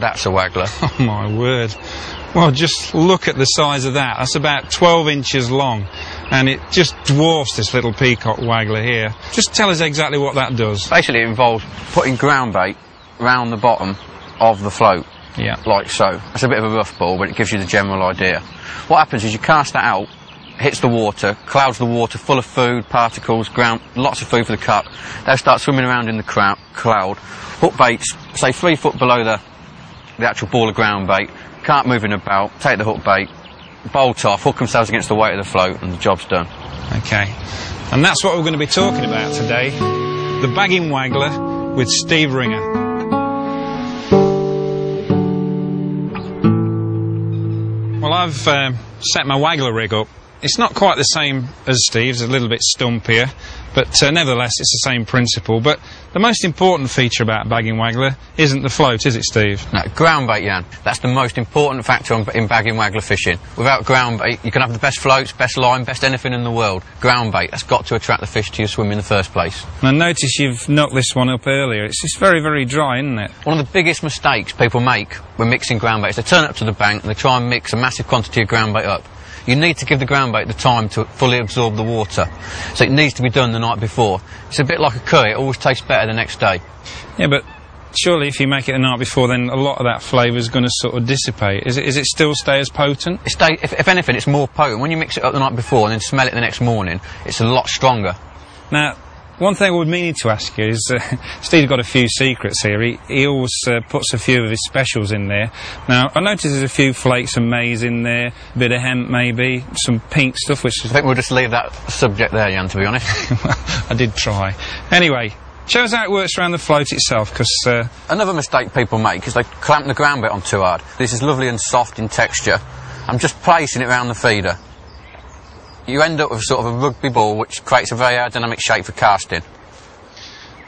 That's a waggler. Oh my word. Well, just look at the size of that. That's about 12 inches long, and it just dwarfs this little peacock waggler here. Just tell us exactly what that does. Basically, it involves putting ground bait round the bottom of the float. Yeah. Like so. It's a bit of a rough ball, but it gives you the general idea. What happens is you cast that out, hits the water, clouds the water full of food, particles, ground, lots of food for the carp. They'll start swimming around in the cloud. Hook baits, say 3 foot below the actual ball of ground bait. Carp moving about, take the hook bait, bolt off, hook themselves against the weight of the float, and the job's done. Okay. And that's what we're going to be talking about today. The bagging waggler with Steve Ringer. Well, I've set my waggler rig up. It's not quite the same as Steve's, a little bit stumpier, but nevertheless it's the same principle. But the most important feature about bagging waggler isn't the float, is it, Steve? No, ground bait, Jan. That's the most important factor in bagging waggler fishing. Without ground bait, you can have the best floats, best line, best anything in the world. Ground bait, that's got to attract the fish to your swim in the first place. And I notice you've knocked this one up earlier. It's just very, very dry, isn't it? One of the biggest mistakes people make when mixing ground bait is they turn up to the bank and they try and mix a massive quantity of ground bait up. You need to give the ground bait the time to fully absorb the water. So it needs to be done the night before. It's a bit like a curry, it always tastes better the next day. Yeah, but surely if you make it the night before, then a lot of that flavour's going to sort of dissipate. Is it still stay as potent? If anything, it's more potent. When you mix it up the night before and then smell it the next morning, it's a lot stronger. Now, one thing I would mean to ask you is, Steve's got a few secrets here. He always puts a few of his specials in there. Now, I notice there's a few flakes of maize in there, a bit of hemp maybe, some pink stuff, which is... I think we'll just leave that subject there, Jan, to be honest. I did try. Anyway, show us how it works around the float itself, because... Another mistake people make is they clamp the ground bait on too hard. This is lovely and soft in texture. I'm just placing it around the feeder. You end up with sort of a rugby ball, which creates a very aerodynamic shape for casting.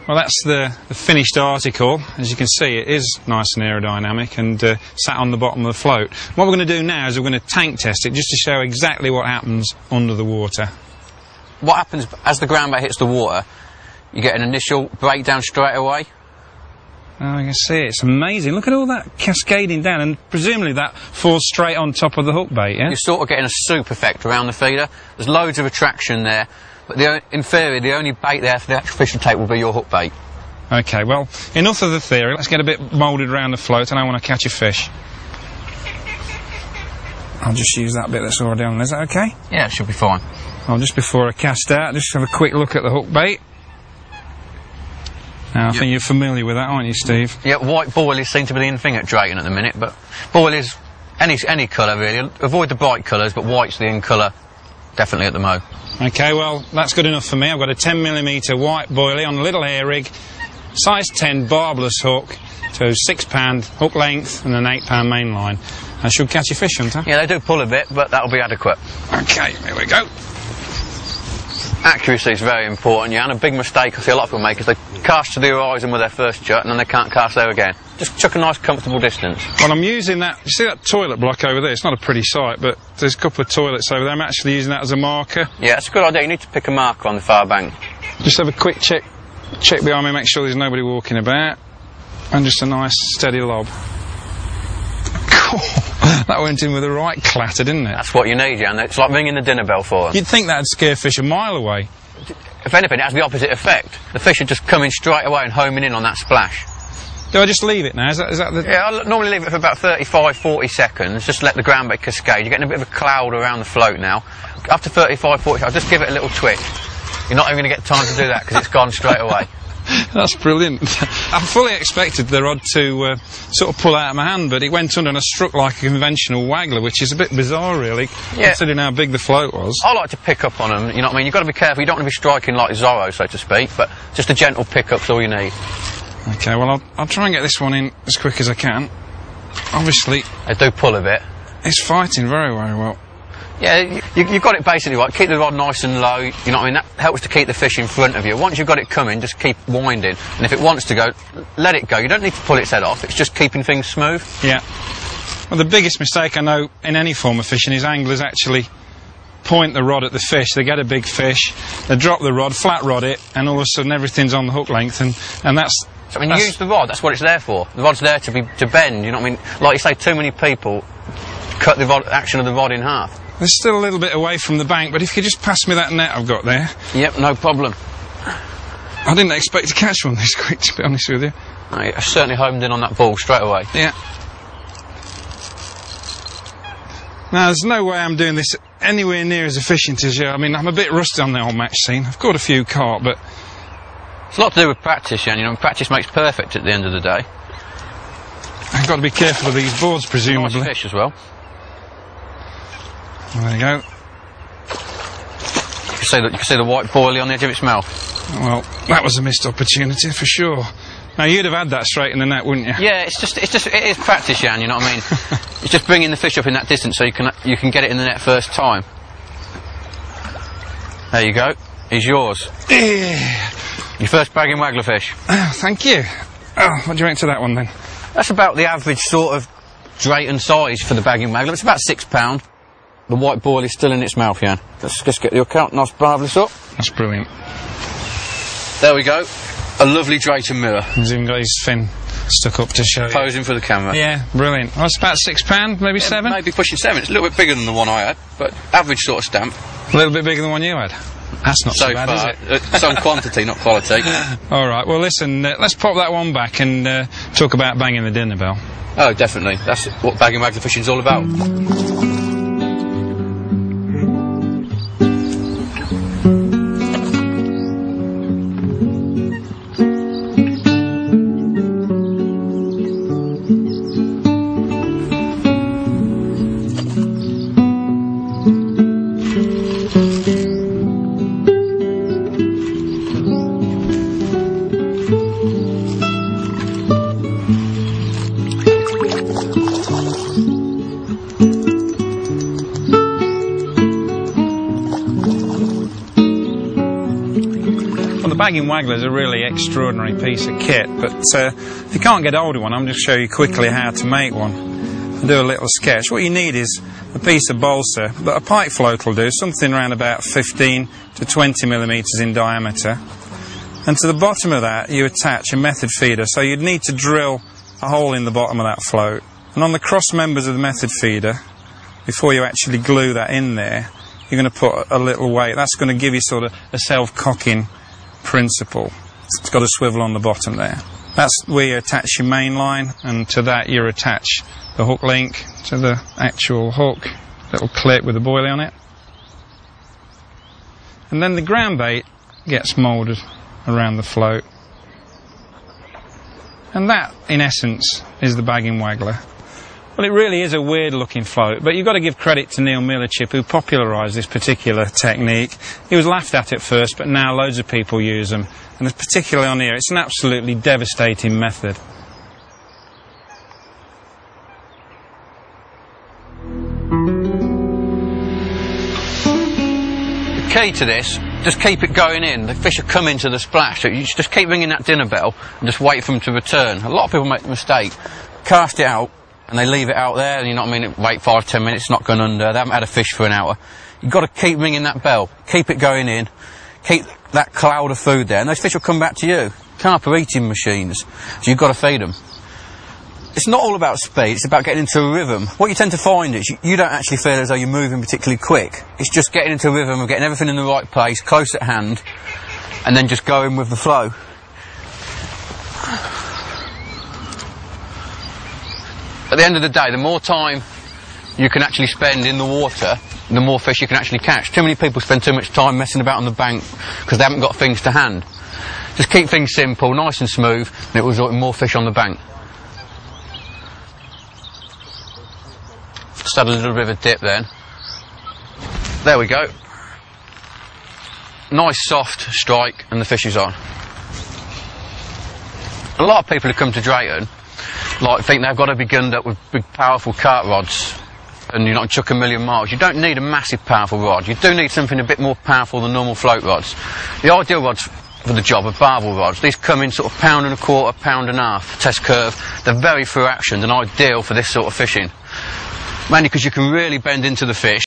Well, that's the finished article. As you can see, it is nice and aerodynamic and sat on the bottom of the float. What we're going to do now is we're going to tank test it just to show exactly what happens under the water. What happens as the ground bait hits the water, you get an initial breakdown straight away. Oh, I can see it. It's amazing. Look at all that cascading down, and presumably that falls straight on top of the hook bait, yeah? You're sort of getting a soup effect around the feeder. There's loads of attraction there, but in theory, the only bait there for the actual fish to take will be your hook bait. OK, well, enough of the theory. Let's get a bit moulded around the float, and I want to catch a fish. I'll just use that bit that's already on. Is that OK? Yeah, it should be fine. Well, just before I cast out, just have a quick look at the hook bait. Now, I think you're familiar with that, aren't you, Steve? Yeah, white boilies seem to be the in thing at Drayton at the minute, but boilies, any colour really. Avoid the bright colours, but white's the in colour, definitely at the mo. OK, well, that's good enough for me. I've got a 10mm white boilie on a little hair rig, size 10 barbless hook, so 6 pound hook length and an 8 pound main line. I should catch a fish, shouldn't I? Yeah, they do pull a bit, but that'll be adequate. OK, here we go. Accuracy is very important, yeah, and a big mistake I see a lot of people make is they cast to the horizon with their first shot and then they can't cast there again. Just chuck a nice comfortable distance. Well, I'm using that, you see that toilet block over there? It's not a pretty sight, but there's a couple of toilets over there. I'm actually using that as a marker. Yeah, it's a good idea. You need to pick a marker on the far bank. Just have a quick check behind me, make sure there's nobody walking about. And just a nice steady lob. That went in with a right clatter, didn't it? That's what you need, Jan. It's like ringing the dinner bell for them. You'd think that'd scare fish a mile away. If anything, it has the opposite effect. The fish are just coming straight away and homing in on that splash. Do I just leave it now? Is that the... Yeah, I normally leave it for about 35, 40 seconds. Just let the ground bait cascade. You're getting a bit of a cloud around the float now. After 35, 40 seconds, I'll just give it a little twitch. You're not even going to get time to do that because it's gone straight away. That's brilliant. I fully expected the rod to sort of pull out of my hand, but it went under and I struck like a conventional waggler, which is a bit bizarre, really, considering how big the float was. I like to pick up on them, you know what I mean? You've got to be careful. You don't want to be striking like Zorro, so to speak, but just a gentle pick-up's all you need. OK, well, I'll try and get this one in as quick as I can. Obviously... They do pull a bit. It's fighting very, very well. Yeah, you've got it basically right. Keep the rod nice and low, you know what I mean? That helps to keep the fish in front of you. Once you've got it coming, just keep winding. And if it wants to go, let it go. You don't need to pull its head off. It's just keeping things smooth. Yeah. Well, the biggest mistake I know in any form of fishing is anglers actually point the rod at the fish. They get a big fish, they drop the rod, flat rod it, and all of a sudden everything's on the hook length, and that's So, I mean, you use the rod, that's what it's there for. The rod's there to bend, you know what I mean? Like you say, too many people cut the action of the rod in half. There's still a little bit away from the bank, but if you could just pass me that net I've got there. Yep, no problem. I didn't expect to catch one this quick, to be honest with you. I certainly homed in on that ball straight away. Yeah. Now, there's no way I'm doing this anywhere near as efficient as you. I mean, I'm a bit rusty on the old match scene. I've caught a few carp, but... It's a lot to do with practice, Jan, you know, and practice makes perfect at the end of the day. I've got to be careful of these boards, presumably. Nice fish as well. There you go. You can see the white boilie on the edge of its mouth. Well, that was a missed opportunity for sure. Now, you'd have had that straight in the net, wouldn't you? Yeah, it is practice, Jan, you know what I mean? It's just bringing the fish up in that distance so you can get it in the net first time. There you go. He's yours. Your first bagging waggler fish. Oh, thank you. Oh, what do you make to that one, then? That's about the average sort of Drayton size for the bagging waggler. It's about £6. The white boil is still in its mouth, Jan. Let's just get your count, nice marvellous up. That's brilliant. There we go. A lovely Drayton mirror. He's even got his fin stuck up to show you. Posing for the camera. Yeah, brilliant. Well, it's about £6, maybe yeah, 7? Maybe pushing 7. It's a little bit bigger than the one I had, but average sort of stamp. A little bit bigger than the one you had? That's not so bad, far, is it? Some quantity, not quality. All right, well, listen, let's pop that one back and talk about banging the dinner bell. Oh, definitely. That's what bagging waggler fishing's all about. Bagging waggler is a really extraordinary piece of kit, but if you can't get hold of one, I'm just show you quickly how to make one. I'll do a little sketch. What you need is a piece of balsa, but a pike float will do, something around about 15 to 20 millimetres in diameter. And to the bottom of that, you attach a method feeder, so you'd need to drill a hole in the bottom of that float. And on the cross members of the method feeder, before you actually glue that in there, you're going to put a little weight. That's going to give you sort of a self-cocking principle. It's got a swivel on the bottom there. That's where you attach your main line, and to that you attach the hook link to the actual hook, little clip with a boilie on it. And then the ground bait gets moulded around the float. And that, in essence, is the bagging waggler. Well, it really is a weird looking float, but you've got to give credit to Neil Millichip, who popularised this particular technique. He was laughed at first, but now loads of people use them. And particularly on here, it's an absolutely devastating method. The key to this, just keep it going in. The fish will come into the splash. So you just keep ringing that dinner bell and just wait for them to return. A lot of people make the mistake. Cast it out, and they leave it out there, and you know what I mean, wait 5-10 minutes, it's not gone under, they haven't had a fish for an hour. You've got to keep ringing that bell, keep it going in, keep that cloud of food there, and those fish will come back to you. Carp are eating machines, so you've got to feed them. It's not all about speed, it's about getting into a rhythm. What you tend to find is you don't actually feel as though you're moving particularly quick. It's just getting into a rhythm of getting everything in the right place, close at hand, and then just going with the flow. At the end of the day, the more time you can actually spend in the water, the more fish you can actually catch. Too many people spend too much time messing about on the bank because they haven't got things to hand. Just keep things simple, nice and smooth, and it will result in more fish on the bank. Just add a little bit of a dip then. There we go. Nice soft strike and the fish is on. A lot of people who come to Drayton think they've got to be gunned up with big powerful carp rods and you're not chuck a million miles. You don't need a massive powerful rod. You do need something a bit more powerful than normal float rods. The ideal rods for the job are barbel rods. These come in sort of £1.25, £1.5 test curve. They're very through actioned and ideal for this sort of fishing. Mainly because you can really bend into the fish.